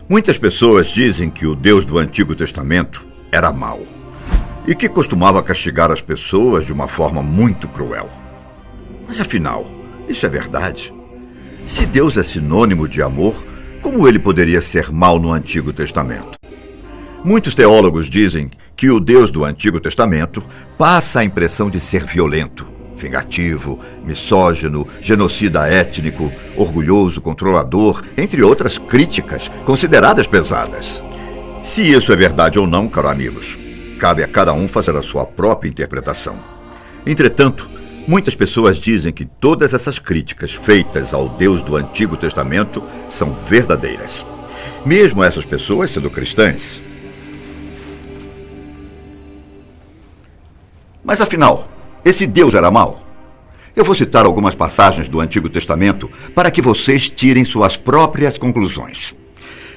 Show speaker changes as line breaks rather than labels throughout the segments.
Muitas pessoas dizem que o Deus do Antigo Testamento era mau e que costumava castigar as pessoas de uma forma muito cruel. Mas afinal, isso é verdade? Se Deus é sinônimo de amor, como ele poderia ser mau no Antigo Testamento? Muitos teólogos dizem que o Deus do Antigo Testamento passa a impressão de ser violento, vingativo, misógino, genocida étnico, orgulhoso, controlador, entre outras críticas consideradas pesadas. Se isso é verdade ou não, caros amigos, cabe a cada um fazer a sua própria interpretação. Entretanto, muitas pessoas dizem que todas essas críticas feitas ao Deus do Antigo Testamento são verdadeiras. Mesmo essas pessoas sendo cristãs. Mas afinal, esse Deus era mau? Eu vou citar algumas passagens do Antigo Testamento para que vocês tirem suas próprias conclusões.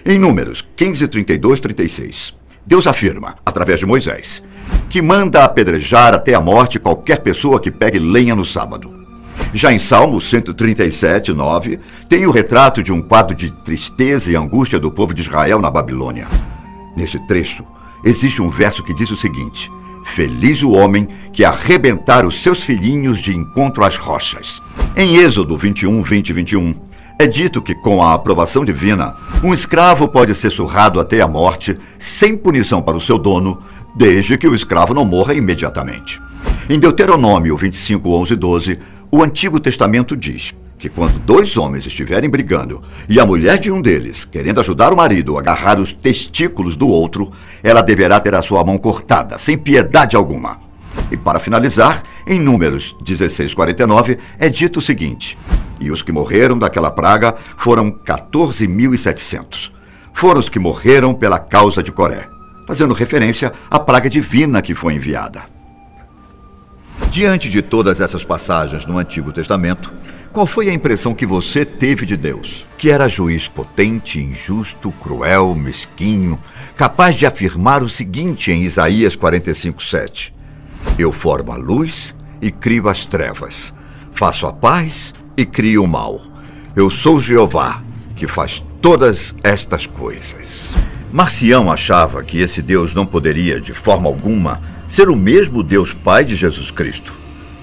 Em Números 15, 32, 36, Deus afirma, através de Moisés, que manda apedrejar até a morte qualquer pessoa que pegue lenha no sábado. Já em Salmo 137, 9, tem o retrato de um quadro de tristeza e angústia do povo de Israel na Babilônia. Neste trecho, existe um verso que diz o seguinte: feliz o homem que arrebentar os seus filhinhos de encontro às rochas. Em Êxodo 21, 20 e 21, é dito que com a aprovação divina, um escravo pode ser surrado até a morte, sem punição para o seu dono, desde que o escravo não morra imediatamente. Em Deuteronômio 25, 11 e 12, o Antigo Testamento diz que quando dois homens estiverem brigando e a mulher de um deles, querendo ajudar o marido a agarrar os testículos do outro, ela deverá ter a sua mão cortada, sem piedade alguma. E para finalizar, em Números 16, 49, é dito o seguinte: e os que morreram daquela praga foram 14.700. Foram os que morreram pela causa de Coré, fazendo referência à praga divina que foi enviada. Diante de todas essas passagens no Antigo Testamento, qual foi a impressão que você teve de Deus? Que era juiz potente, injusto, cruel, mesquinho, capaz de afirmar o seguinte em Isaías 45, 7. Eu formo a luz e crio as trevas, faço a paz e crio o mal. Eu sou Jeová, que faz todas estas coisas. Marcião achava que esse Deus não poderia, de forma alguma, ser o mesmo Deus Pai de Jesus Cristo.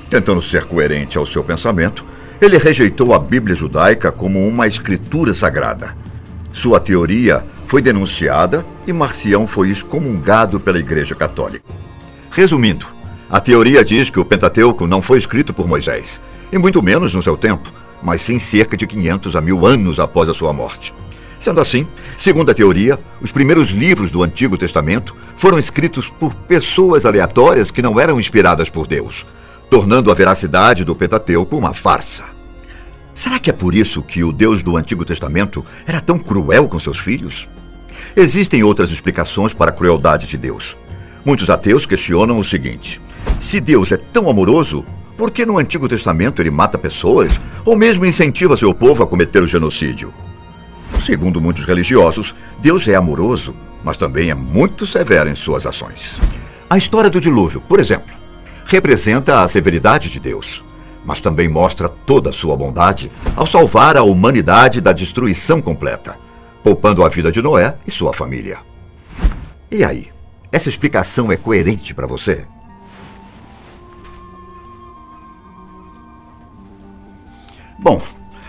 Tentando ser coerente ao seu pensamento, ele rejeitou a Bíblia judaica como uma escritura sagrada. Sua teoria foi denunciada e Marcião foi excomungado pela Igreja Católica. Resumindo, a teoria diz que o Pentateuco não foi escrito por Moisés, e muito menos no seu tempo, mas sim cerca de 500 a 1000 anos após a sua morte. Sendo assim, segundo a teoria, os primeiros livros do Antigo Testamento foram escritos por pessoas aleatórias que não eram inspiradas por Deus, tornando a veracidade do Pentateuco uma farsa. Será que é por isso que o Deus do Antigo Testamento era tão cruel com seus filhos? Existem outras explicações para a crueldade de Deus. Muitos ateus questionam o seguinte: se Deus é tão amoroso, por que no Antigo Testamento ele mata pessoas ou mesmo incentiva seu povo a cometer o genocídio? Segundo muitos religiosos, Deus é amoroso, mas também é muito severo em suas ações. A história do dilúvio, por exemplo, representa a severidade de Deus, mas também mostra toda a sua bondade ao salvar a humanidade da destruição completa, poupando a vida de Noé e sua família. E aí, essa explicação é coerente para você? Bom,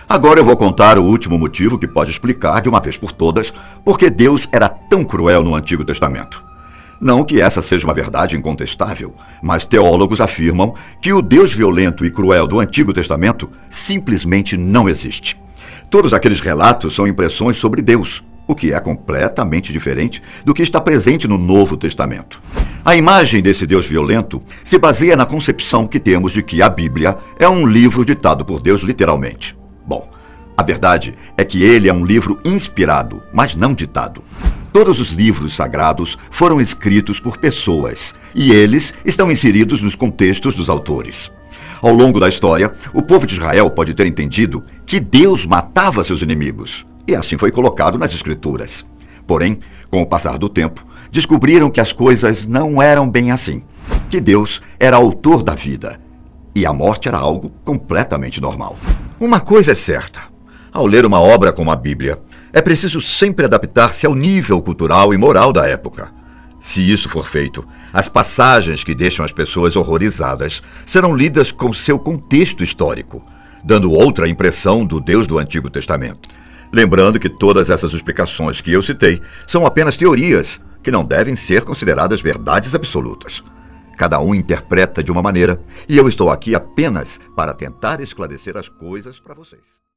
agora eu vou contar o último motivo que pode explicar de uma vez por todas por que Deus era tão cruel no Antigo Testamento. Não que essa seja uma verdade incontestável, mas teólogos afirmam que o Deus violento e cruel do Antigo Testamento simplesmente não existe. Todos aqueles relatos são impressões sobre Deus, o que é completamente diferente do que está presente no Novo Testamento. A imagem desse Deus violento se baseia na concepção que temos de que a Bíblia é um livro ditado por Deus literalmente. Bom, a verdade é que ele é um livro inspirado, mas não ditado. Todos os livros sagrados foram escritos por pessoas, e eles estão inseridos nos contextos dos autores. Ao longo da história, o povo de Israel pode ter entendido que Deus matava seus inimigos, e assim foi colocado nas Escrituras. Porém, com o passar do tempo, descobriram que as coisas não eram bem assim, que Deus era autor da vida, e a morte era algo completamente normal. Uma coisa é certa: ao ler uma obra como a Bíblia, É preciso sempre adaptar-se ao nível cultural e moral da época. Se isso for feito, as passagens que deixam as pessoas horrorizadas serão lidas com seu contexto histórico, dando outra impressão do Deus do Antigo Testamento. Lembrando que todas essas explicações que eu citei são apenas teorias que não devem ser consideradas verdades absolutas. Cada um interpreta de uma maneira, e eu estou aqui apenas para tentar esclarecer as coisas para vocês.